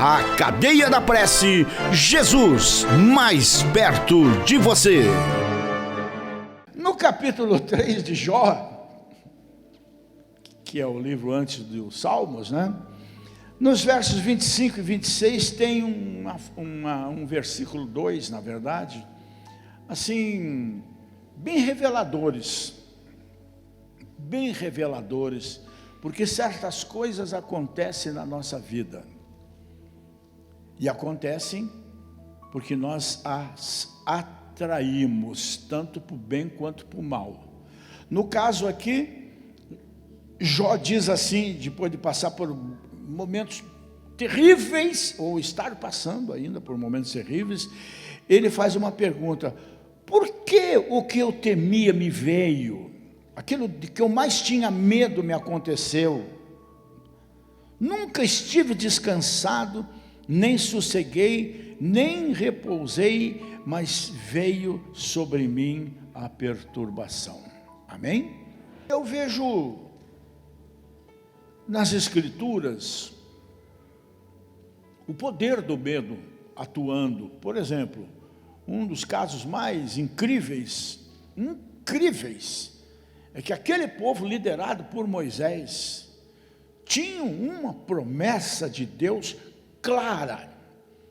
A Cadeia da Prece, Jesus mais perto de você. No capítulo 3 de Jó, que é o livro antes dos Salmos, né? Nos versos 25 e 26 tem um versículo 2, na verdade, assim, bem reveladores, porque certas coisas acontecem na nossa vida, e acontecem porque nós as atraímos, tanto para o bem quanto para o mal. No caso aqui, Jó diz assim, depois de passar por momentos terríveis, ou estar passando ainda por momentos terríveis, ele faz uma pergunta: por que o que eu temia me veio? Aquilo de que eu mais tinha medo me aconteceu. Nunca estive descansado, nem sosseguei, nem repousei, mas veio sobre mim a perturbação. Amém? Eu vejo nas Escrituras o poder do medo atuando. Por exemplo, um dos casos mais incríveis, é que aquele povo liderado por Moisés tinha uma promessa de Deus clara,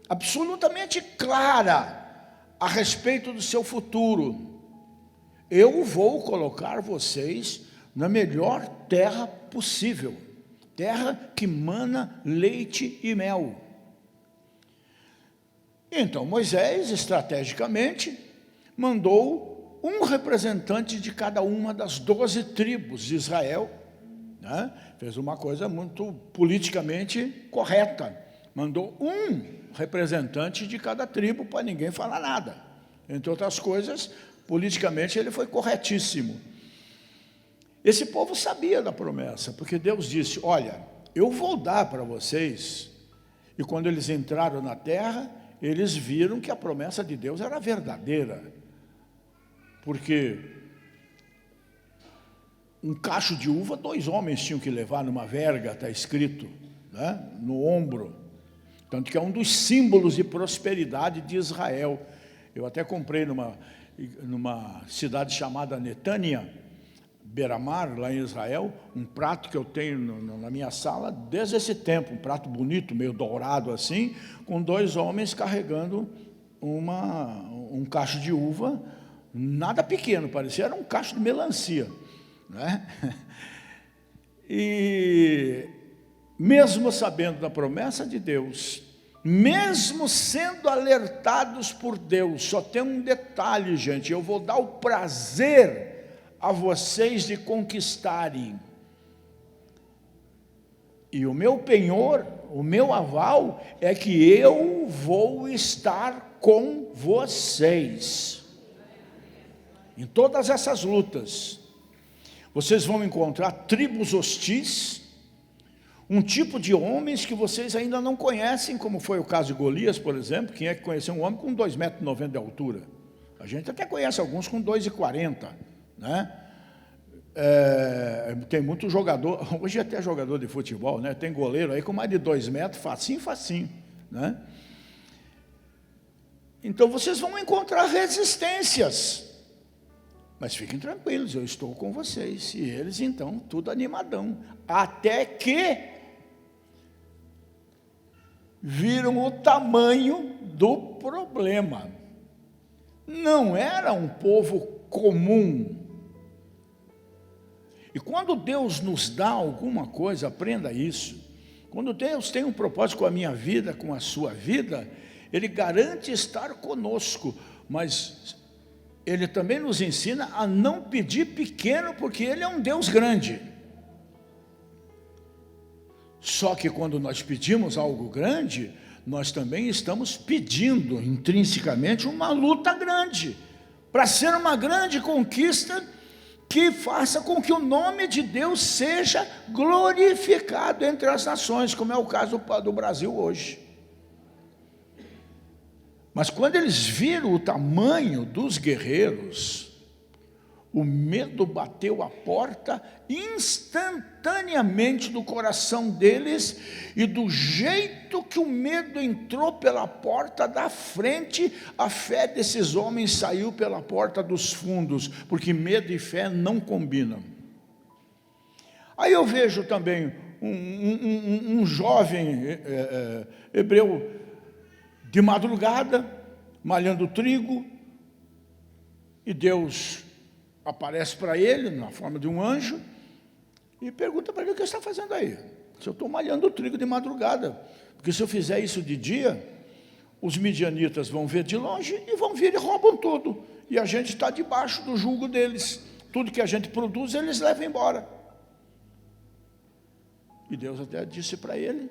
absolutamente clara, a respeito do seu futuro. Eu vou colocar vocês na melhor terra possível, terra que mana leite e mel. Então Moisés, estrategicamente, mandou um representante de cada uma das 12 tribos de Israel, né? Fez uma coisa muito politicamente correta, mandou um representante de cada tribo para ninguém falar nada. Entre outras coisas, politicamente ele foi corretíssimo. Esse povo sabia da promessa, porque Deus disse: olha, eu vou dar para vocês. E quando eles entraram na terra, eles viram que a promessa de Deus era verdadeira, porque um cacho de uva 2 homens tinham que levar numa verga, está escrito, né, no ombro, tanto que é um dos símbolos de prosperidade de Israel. Eu até comprei numa cidade chamada Netânia, beira-mar, lá em Israel, um prato que eu tenho na minha sala desde esse tempo, um prato bonito, meio dourado assim, com 2 homens carregando um cacho de uva, nada pequeno, parecia era um cacho de melancia, né? E mesmo sabendo da promessa de Deus, mesmo sendo alertados por Deus, só tem um detalhe, gente: eu vou dar o prazer a vocês de conquistarem, e o meu penhor, o meu aval é que eu vou estar com vocês em todas essas lutas. Vocês vão encontrar tribos hostis, um tipo de homens que vocês ainda não conhecem, como foi o caso de Golias, por exemplo. Quem é que conheceu um homem com 2,90 metros de altura? A gente até conhece alguns com 2,40, né? Tem muito jogador, hoje até jogador de futebol, né? Tem goleiro aí com mais de 2 metros, facinho, né? Então vocês vão encontrar resistências, mas fiquem tranquilos, eu estou com vocês. E eles então, tudo animadão, até que viram o tamanho do problema. Não era um povo comum. E quando Deus nos dá alguma coisa, aprenda isso. Quando Deus tem um propósito com a minha vida, com a sua vida, Ele garante estar conosco, mas Ele também nos ensina a não pedir pequeno, porque Ele é um Deus grande. Só que quando nós pedimos algo grande, nós também estamos pedindo intrinsecamente uma luta grande, para ser uma grande conquista que faça com que o nome de Deus seja glorificado entre as nações, como é o caso do Brasil hoje. Mas quando eles viram o tamanho dos guerreiros, o medo bateu a porta instantaneamente do coração deles, e do jeito que o medo entrou pela porta da frente, a fé desses homens saiu pela porta dos fundos, porque medo e fé não combinam. Aí eu vejo também um jovem hebreu de madrugada, malhando trigo, e Deus aparece para ele na forma de um anjo e pergunta para ele: o que você está fazendo aí? Se eu estou malhando o trigo de madrugada, porque se eu fizer isso de dia, os midianitas vão ver de longe e vão vir e roubam tudo, e a gente está debaixo do jugo deles, tudo que a gente produz eles levam embora. E Deus até disse para ele,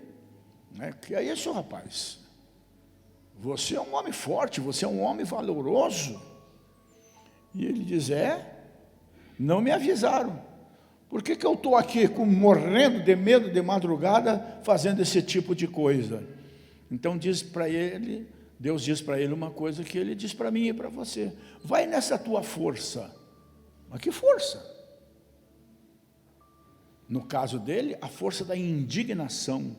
né, que é isso, rapaz, você é um homem forte, você é um homem valoroso. E ele diz: não me avisaram. Por que eu estou aqui morrendo de medo de madrugada, fazendo esse tipo de coisa? Então diz para ele, Deus diz para ele uma coisa que ele diz para mim e para você: vai nessa tua força. Mas que força? No caso dele, a força da indignação,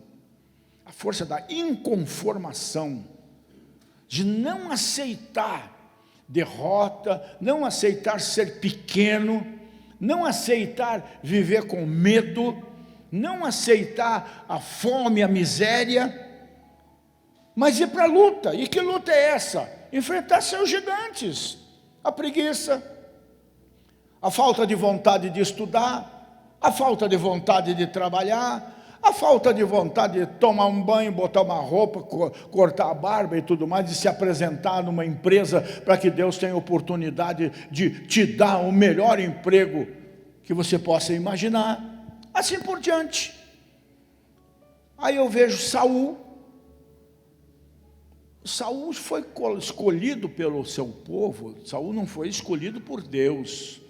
a força da inconformação, de não aceitar derrota, não aceitar ser pequeno, não aceitar viver com medo, não aceitar a fome, a miséria, mas ir para a luta. E que luta é essa? Enfrentar seus gigantes, a preguiça, a falta de vontade de estudar, a falta de vontade de trabalhar, a falta de vontade de tomar um banho, botar uma roupa, cortar a barba e tudo mais, de se apresentar numa empresa para que Deus tenha oportunidade de te dar o melhor emprego que você possa imaginar, assim por diante. Aí eu vejo Saul. Saul foi escolhido pelo seu povo. Saul não foi escolhido por Deus.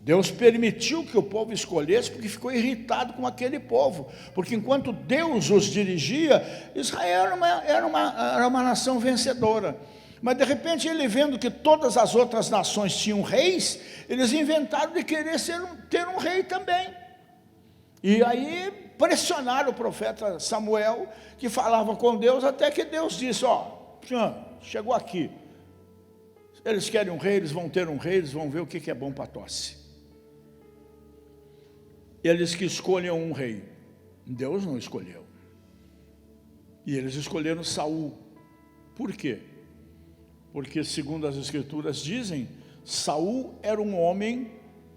Deus permitiu que o povo escolhesse, porque ficou irritado com aquele povo, porque enquanto Deus os dirigia, Israel era uma nação vencedora. Mas de repente ele, vendo que todas as outras nações tinham reis, eles inventaram de querer ter um rei também. E aí pressionaram o profeta Samuel, que falava com Deus, até que Deus disse: chegou aqui, eles querem um rei, eles vão ter um rei, eles vão ver o que é bom para a tosse. Eles que escolham um rei. Deus não escolheu. E eles escolheram Saul. Por quê? Porque, segundo as Escrituras dizem, Saul era um homem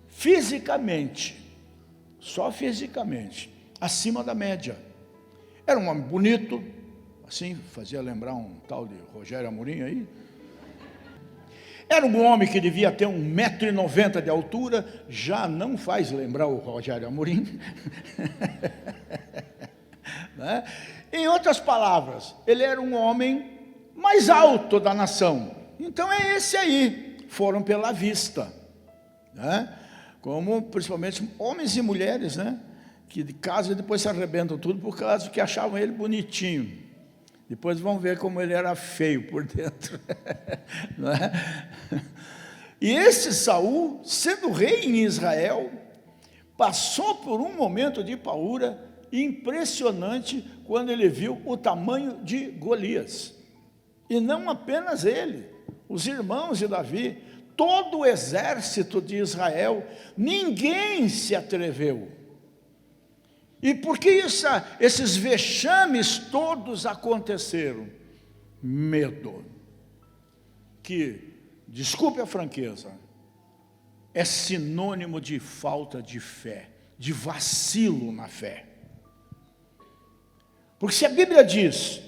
fisicamente, só fisicamente, acima da média. Era um homem bonito, assim, fazia lembrar um tal de Rogério Amorim aí. Era um homem que devia ter 1,90 m de altura, já não faz lembrar o Rogério Amorim. Né? Em outras palavras, ele era um homem mais alto da nação. Então é esse aí, foram pela vista. Né? Como principalmente homens e mulheres, né? Que de casa e depois se arrebentam tudo por causa que achavam ele bonitinho. Depois vão ver como ele era feio por dentro. Não é? E esse Saul, sendo rei em Israel, passou por um momento de paura impressionante quando ele viu o tamanho de Golias. E não apenas ele, os irmãos de Davi, todo o exército de Israel, ninguém se atreveu. E por que esses vexames todos aconteceram? Medo. Que, desculpe a franqueza, é sinônimo de falta de fé, de vacilo na fé. Porque se a Bíblia diz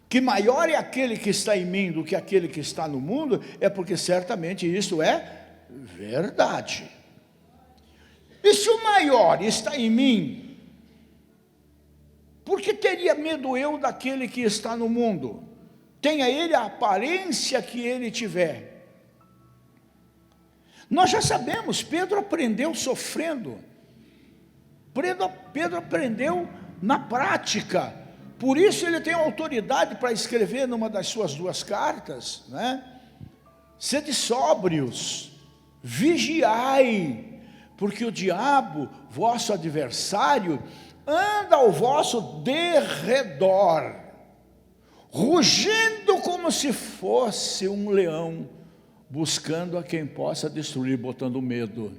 que maior é aquele que está em mim do que aquele que está no mundo, é porque certamente isso é verdade. E se o maior está em mim, por que teria medo eu daquele que está no mundo? Tenha ele a aparência que ele tiver. Nós já sabemos, Pedro aprendeu sofrendo. Pedro aprendeu na prática. Por isso ele tem autoridade para escrever numa das suas 2 cartas, né? Sede sóbrios, vigiai, porque o diabo, vosso adversário, anda ao vosso derredor, rugindo como se fosse um leão, buscando a quem possa destruir, botando medo.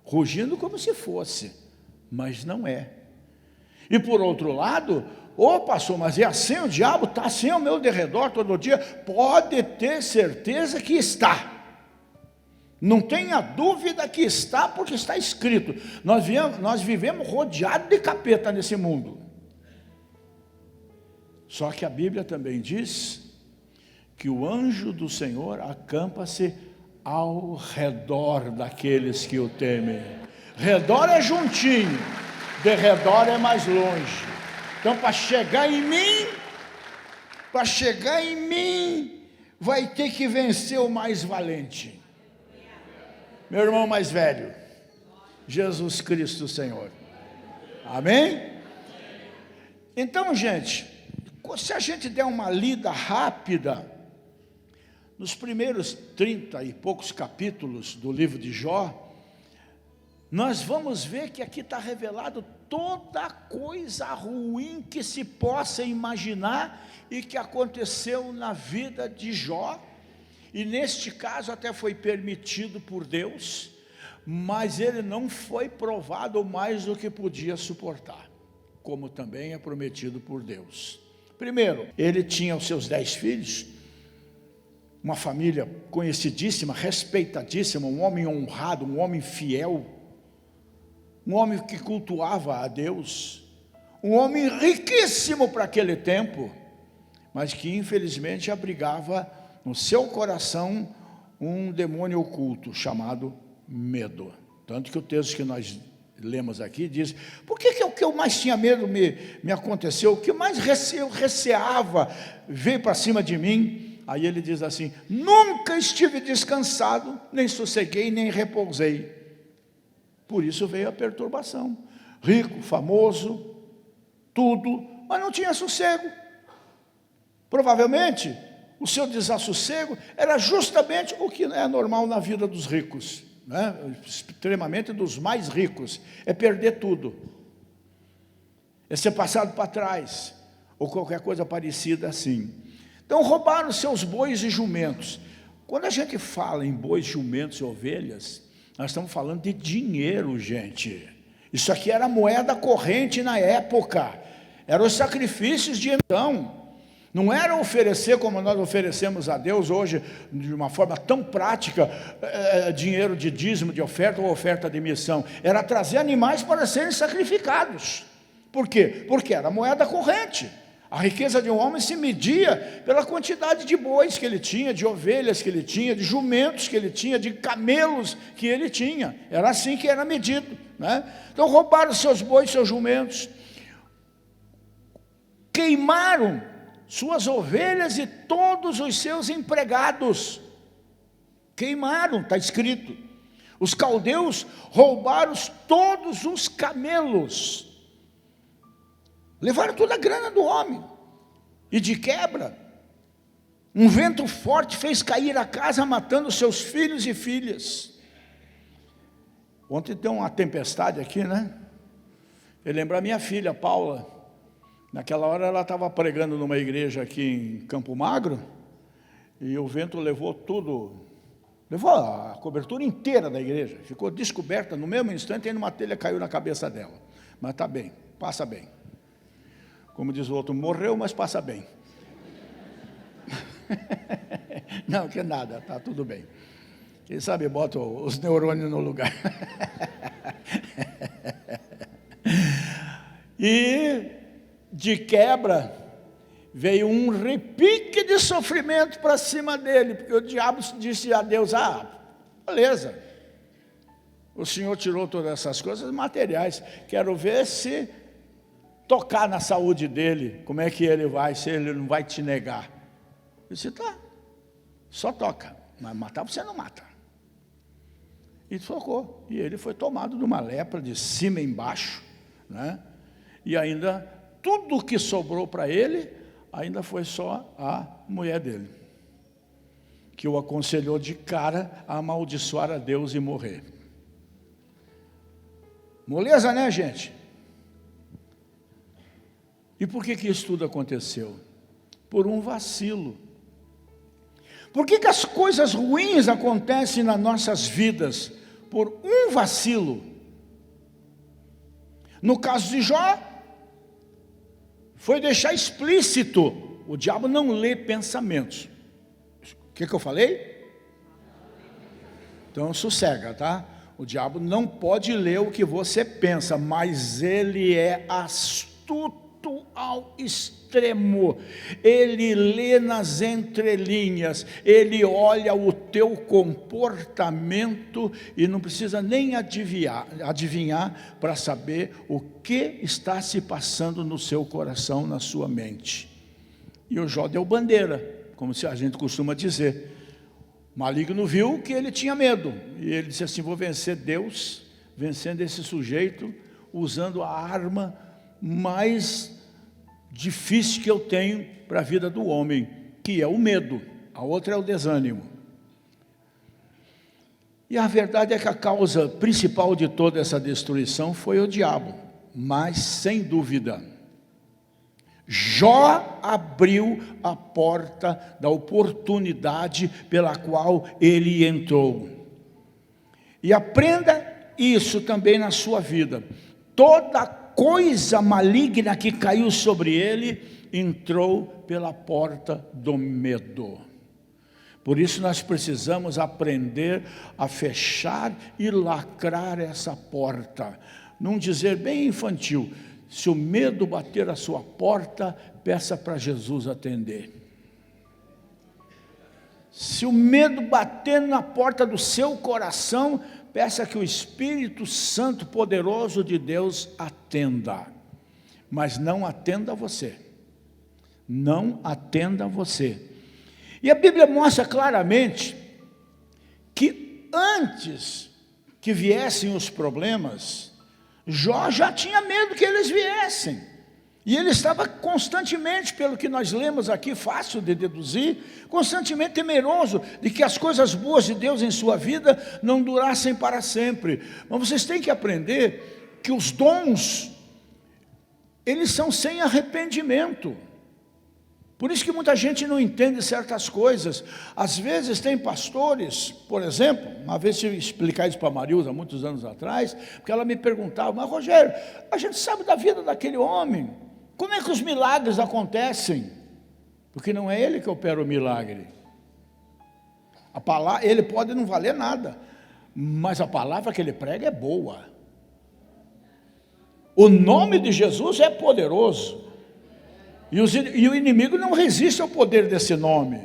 Rugindo como se fosse, mas não é. E por outro lado, pastor, mas é assim, o diabo está assim ao meu derredor todo dia? Pode ter certeza que está. Não tenha dúvida que está, porque está escrito. Nós vivemos rodeados de capeta nesse mundo. Só que a Bíblia também diz que o anjo do Senhor acampa-se ao redor daqueles que o temem. Redor é juntinho, de redor é mais longe. Então, para chegar em mim, vai ter que vencer o mais valente. Meu irmão mais velho, Jesus Cristo Senhor. Amém? Então, gente, se a gente der uma lida rápida nos primeiros 30 e poucos capítulos do livro de Jó, nós vamos ver que aqui está revelado toda coisa ruim que se possa imaginar e que aconteceu na vida de Jó. E neste caso até foi permitido por Deus, mas ele não foi provado mais do que podia suportar, como também é prometido por Deus. Primeiro, ele tinha os seus 10 filhos, uma família conhecidíssima, respeitadíssima, um homem honrado, um homem fiel, um homem que cultuava a Deus, um homem riquíssimo para aquele tempo, mas que infelizmente abrigava no seu coração um demônio oculto chamado medo. Tanto que o texto que nós lemos aqui diz: por que o que eu mais tinha medo me aconteceu? O que mais eu receava veio para cima de mim? Aí ele diz assim: nunca estive descansado, nem sosseguei, nem repousei. Por isso veio a perturbação. Rico, famoso, tudo, mas não tinha sossego. Provavelmente o seu desassossego era justamente o que é normal na vida dos ricos, né? Extremamente dos mais ricos, é perder tudo, é ser passado para trás, ou qualquer coisa parecida assim. Então roubaram seus bois e jumentos. Quando a gente fala em bois, jumentos e ovelhas, nós estamos falando de dinheiro, gente. Isso aqui era moeda corrente na época, eram os sacrifícios de então. Não era oferecer como nós oferecemos a Deus hoje, de uma forma tão prática, dinheiro de dízimo, de oferta ou oferta de missão. Era trazer animais para serem sacrificados. Por quê? Porque era moeda corrente. A riqueza de um homem se media pela quantidade de bois que ele tinha, de ovelhas que ele tinha, de jumentos que ele tinha, de camelos que ele tinha. Era assim que era medido, né? Então roubaram seus bois, seus jumentos, queimaram suas ovelhas e todos os seus empregados. Queimaram, está escrito. Os caldeus roubaram todos os camelos, levaram toda a grana do homem, e de quebra, um vento forte fez cair a casa, matando seus filhos e filhas. Ontem tem uma tempestade aqui, né? Eu lembro a minha filha, Paula. Naquela hora ela estava pregando numa igreja aqui em Campo Magro, e o vento levou tudo, levou a cobertura inteira da igreja, ficou descoberta no mesmo instante, e uma telha caiu na cabeça dela. Mas está bem, passa bem. Como diz o outro, morreu, mas passa bem. Não, que nada, está tudo bem. Quem sabe bota os neurônios no lugar. E de quebra veio um repique de sofrimento para cima dele, porque o diabo disse a Deus: beleza, o Senhor tirou todas essas coisas materiais, quero ver se tocar na saúde dele, como é que ele vai, se ele não vai te negar. Eu disse: tá, só toca, mas matar você não mata. E tocou, e ele foi tomado de uma lepra de cima embaixo, né? E ainda tudo que sobrou para ele, ainda foi só a mulher dele. que o aconselhou de cara a amaldiçoar a Deus e morrer. Moleza, né, gente? E por que isso tudo aconteceu? Por um vacilo. Por que as coisas ruins acontecem nas nossas vidas? Por um vacilo. No caso de Jó, foi deixar explícito: o diabo não lê pensamentos. O que eu falei? Então sossega, tá? O diabo não pode ler o que você pensa, mas ele é astuto ao extremo. Ele lê nas entrelinhas, ele olha o teu comportamento e não precisa nem adivinhar para saber o que está se passando no seu coração, na sua mente. E o Jó deu bandeira, como a gente costuma dizer. O maligno viu que ele tinha medo, e ele disse assim: vou vencer Deus, vencendo esse sujeito, usando a arma mais difícil que eu tenho para a vida do homem, que é o medo. A outra é o desânimo. E a verdade é que a causa principal de toda essa destruição foi o diabo. Mas, sem dúvida, Jó abriu a porta da oportunidade pela qual ele entrou. E aprenda isso também na sua vida. Toda coisa maligna que caiu sobre ele entrou pela porta do medo. Por isso nós precisamos aprender a fechar e lacrar essa porta. Num dizer bem infantil: se o medo bater a sua porta, peça para Jesus atender. Se o medo bater na porta do seu coração, peça que o Espírito Santo poderoso de Deus atenda. Mas não atenda você. Não atenda você. E a Bíblia mostra claramente que antes que viessem os problemas, Jó já tinha medo que eles viessem. E ele estava constantemente, pelo que nós lemos aqui, fácil de deduzir, constantemente temeroso de que as coisas boas de Deus em sua vida não durassem para sempre. Mas vocês têm que aprender que os dons, eles são sem arrependimento. Por isso que muita gente não entende certas coisas. Às vezes tem pastores, por exemplo, uma vez eu explicar isso para a Marilza, muitos anos atrás, porque ela me perguntava: mas Rogério, a gente sabe da vida daquele homem, como é que os milagres acontecem? Porque não é ele que opera o milagre. A palavra, ele pode não valer nada, mas a palavra que ele prega é boa. O nome de Jesus é poderoso. E o inimigo não resiste ao poder desse nome.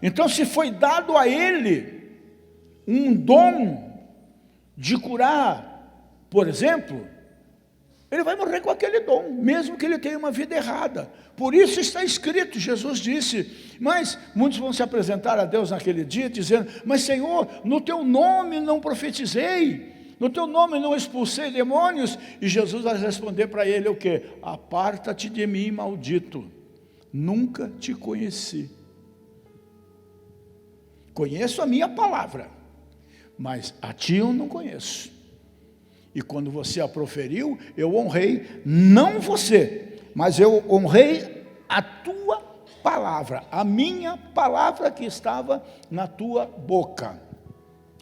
Então, se foi dado a ele um dom de curar, por exemplo, ele vai morrer com aquele dom, mesmo que ele tenha uma vida errada. Por isso está escrito, Jesus disse, mas muitos vão se apresentar a Deus naquele dia dizendo: mas Senhor, no teu nome não profetizei, no teu nome não expulsei demônios. E Jesus vai responder para ele o quê? Aparta-te de mim, maldito, nunca te conheci. Conheço a minha palavra, mas a ti eu não conheço. E quando você a proferiu, eu honrei, não você, mas eu honrei a tua palavra, a minha palavra que estava na tua boca.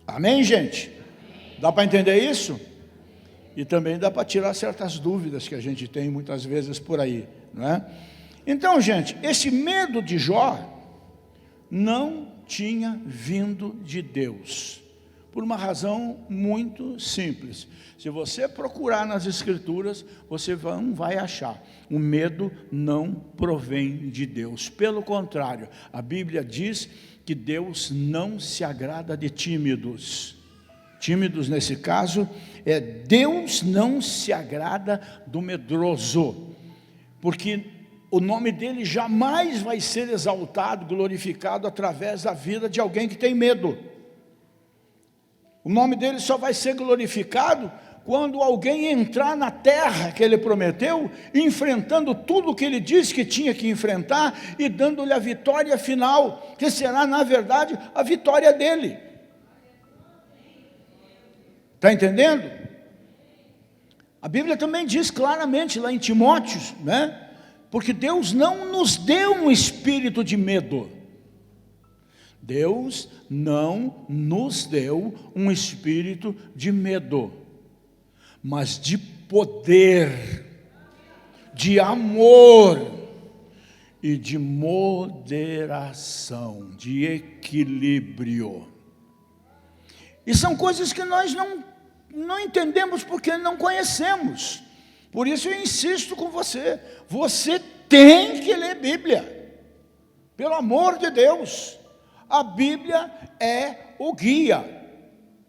Amém, gente? Dá para entender isso? E também dá para tirar certas dúvidas que a gente tem muitas vezes por aí, não é? Então, gente, esse medo de Jó não tinha vindo de Deus, por uma razão muito simples. Se você procurar nas Escrituras, você não vai achar. O medo não provém de Deus. Pelo contrário, a Bíblia diz que Deus não se agrada de tímidos. Tímidos, nesse caso, Deus não se agrada do medroso, porque o nome dele jamais vai ser exaltado, glorificado através da vida de alguém que tem medo. O nome dele só vai ser glorificado quando alguém entrar na terra que ele prometeu, enfrentando tudo o que ele disse que tinha que enfrentar e dando-lhe a vitória final, que será, na verdade, a vitória dele. Está entendendo? A Bíblia também diz claramente lá em Timóteo, né? Porque Deus não nos deu um espírito de medo. Deus não nos deu um espírito de medo, mas de poder, de amor e de moderação, de equilíbrio. E são coisas que nós não entendemos porque não conhecemos. Por isso eu insisto com você, você tem que ler Bíblia, pelo amor de Deus. A Bíblia é o guia,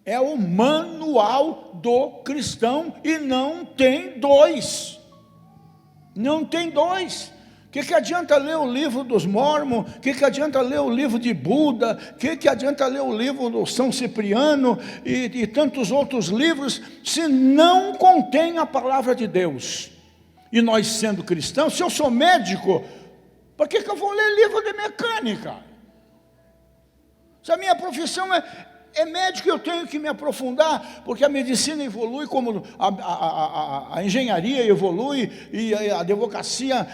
é o manual do cristão e não tem dois. Não tem dois. O que adianta ler o livro dos Mórmons? O que adianta ler o livro de Buda? O que adianta ler o livro do São Cipriano e tantos outros livros, se não contém a palavra de Deus? E nós sendo cristãos, se eu sou médico, para que eu vou ler livro de mecânica? Se a minha profissão é médico, eu tenho que me aprofundar, porque a medicina evolui, como a engenharia evolui, e a advocacia,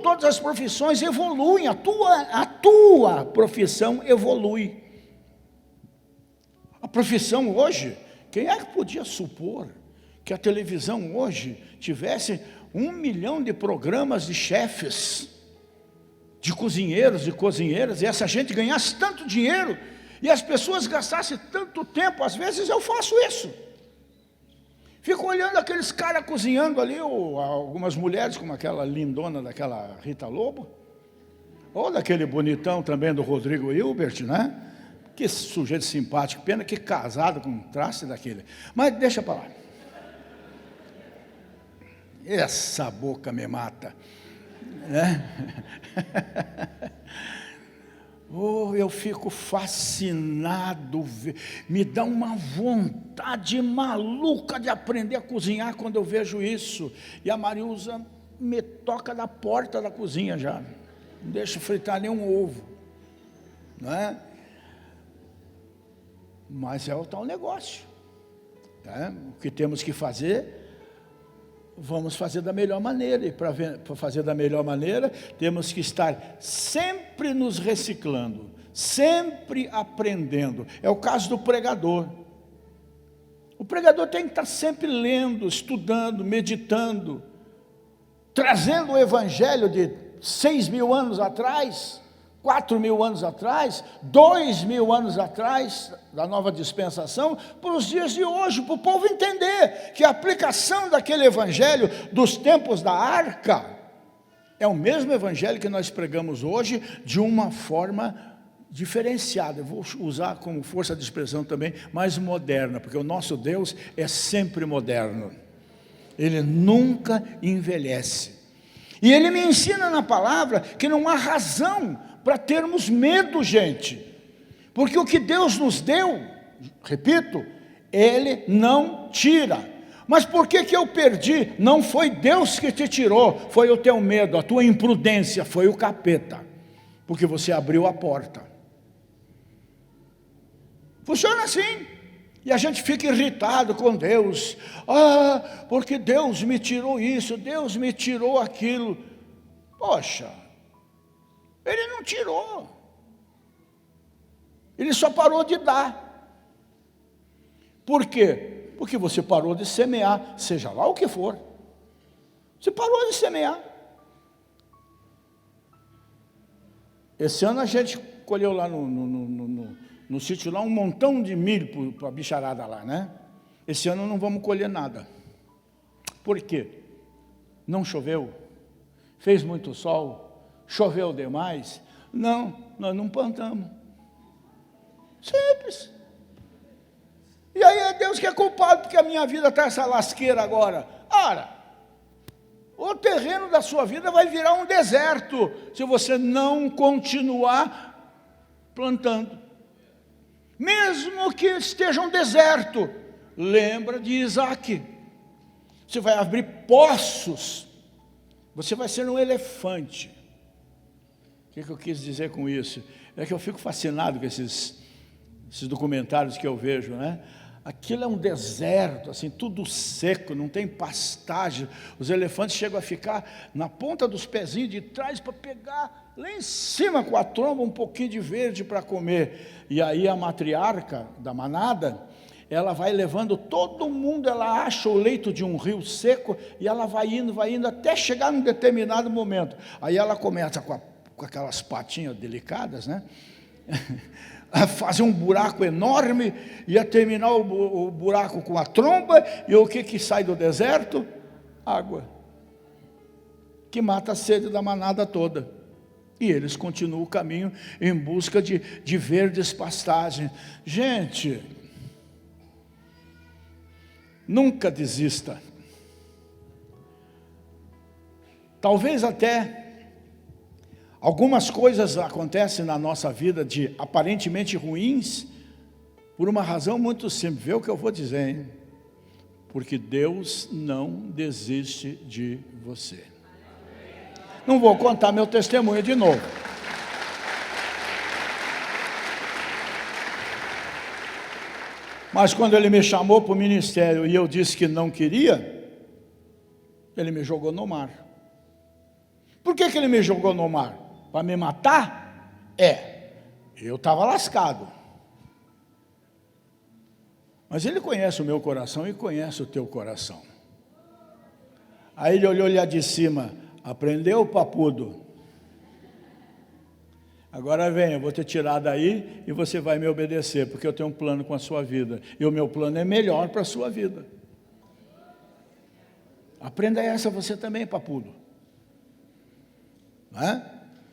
todas as profissões evoluem, a tua profissão evolui. A profissão hoje, quem é que podia supor que a televisão hoje tivesse 1 milhão de programas de chefes, de cozinheiros e cozinheiras, e essa gente ganhasse tanto dinheiro, e as pessoas gastassem tanto tempo? Às vezes eu faço isso, fico olhando aqueles caras cozinhando ali, ou algumas mulheres, como aquela lindona daquela Rita Lobo, ou daquele bonitão também do Rodrigo Hilbert, né? Que sujeito simpático, pena que casado com um traste daquele, mas deixa para lá. Essa boca me mata, né? Oh, eu fico fascinado, me dá uma vontade maluca de aprender a cozinhar quando eu vejo isso. E a Marilza me toca na porta da cozinha já, não deixa fritar nenhum ovo, não é? Mas é o tal negócio, tá? O que temos que fazer, vamos fazer da melhor maneira, e para fazer da melhor maneira, temos que estar sempre nos reciclando, sempre aprendendo. É o caso do pregador. O pregador tem que estar sempre lendo, estudando, meditando, trazendo o evangelho de 6.000 anos atrás, 4.000 anos atrás, 2.000 anos atrás, da nova dispensação, para os dias de hoje, para o povo entender que a aplicação daquele evangelho dos tempos da arca é o mesmo evangelho que nós pregamos hoje, de uma forma diferenciada. Eu vou usar como força de expressão também, mais moderna, porque o nosso Deus é sempre moderno, Ele nunca envelhece. E Ele me ensina na palavra que não há razão para termos medo, gente, porque o que Deus nos deu, repito, Ele não tira. Mas por que eu perdi? Não foi Deus que te tirou, foi o teu medo, a tua imprudência, foi o capeta, porque você abriu a porta. Funciona assim. E a gente fica irritado com Deus, porque Deus me tirou isso, Deus me tirou aquilo. Poxa, Ele não tirou, Ele só parou de dar. Por quê? Porque você parou de semear, seja lá o que for, você parou de semear. Esse ano a gente colheu lá no sítio lá um montão de milho para a bicharada lá, né? Esse ano não vamos colher nada. Por quê? Não choveu, fez muito sol, choveu demais. Não, nós não plantamos. Simples. E aí é Deus que é culpado, porque a minha vida está essa lasqueira agora. Ora, o terreno da sua vida vai virar um deserto, se você não continuar plantando. Mesmo que esteja um deserto, lembra de Isaac. Você vai abrir poços, você vai ser um elefante. O que eu quis dizer com isso? É que eu fico fascinado com esses documentários que eu vejo, né? Aquilo é um deserto, assim, tudo seco, não tem pastagem. Os elefantes chegam a ficar na ponta dos pezinhos de trás para pegar lá em cima com a tromba um pouquinho de verde para comer. E aí a matriarca da manada, ela vai levando todo mundo, ela acha o leito de um rio seco e ela vai indo até chegar num determinado momento. Aí ela começa com aquelas patinhas delicadas, né? A fazer um buraco enorme e a terminar o buraco com a tromba, e o que sai do deserto? Água, que mata a sede da manada toda. E eles continuam o caminho em busca de verdes pastagens. Gente, nunca desista. Talvez até algumas coisas acontecem na nossa vida de aparentemente ruins, por uma razão muito simples. Vê o que eu vou dizer, hein? Porque Deus não desiste de você. Não vou contar meu testemunho de novo. Mas quando Ele me chamou para o ministério e eu disse que não queria, Ele me jogou no mar. Por que Ele me jogou no mar? Para me matar? Eu estava lascado. Mas Ele conhece o meu coração e conhece o teu coração. Aí Ele olhou lá de cima, aprendeu, papudo? Agora vem, eu vou te tirar daí e você vai me obedecer, porque eu tenho um plano com a sua vida. E o meu plano é melhor para a sua vida. Aprenda essa você também, papudo. Não é?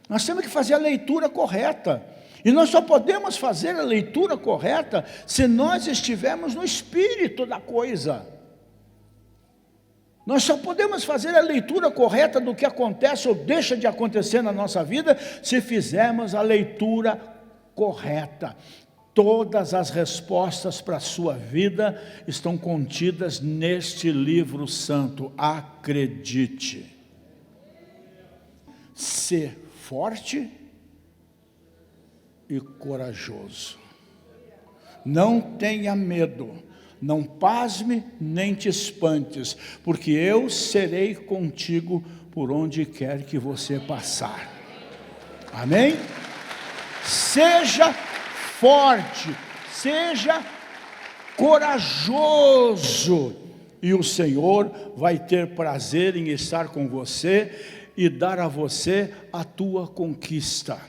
Nós temos que fazer a leitura correta. E nós só podemos fazer a leitura correta se nós estivermos no espírito da coisa. Nós só podemos fazer a leitura correta do que acontece ou deixa de acontecer na nossa vida se fizermos a leitura correta. Todas as respostas para a sua vida estão contidas neste livro santo. Acredite. Ser forte e corajoso. Não tenha medo, não pasme nem te espantes, porque eu serei contigo por onde quer que você passar. Amém? Seja forte, seja corajoso, e o Senhor vai ter prazer em estar com você e dar a você a tua conquista.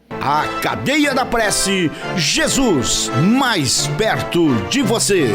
A Cadeia da Prece, Jesus mais perto de você.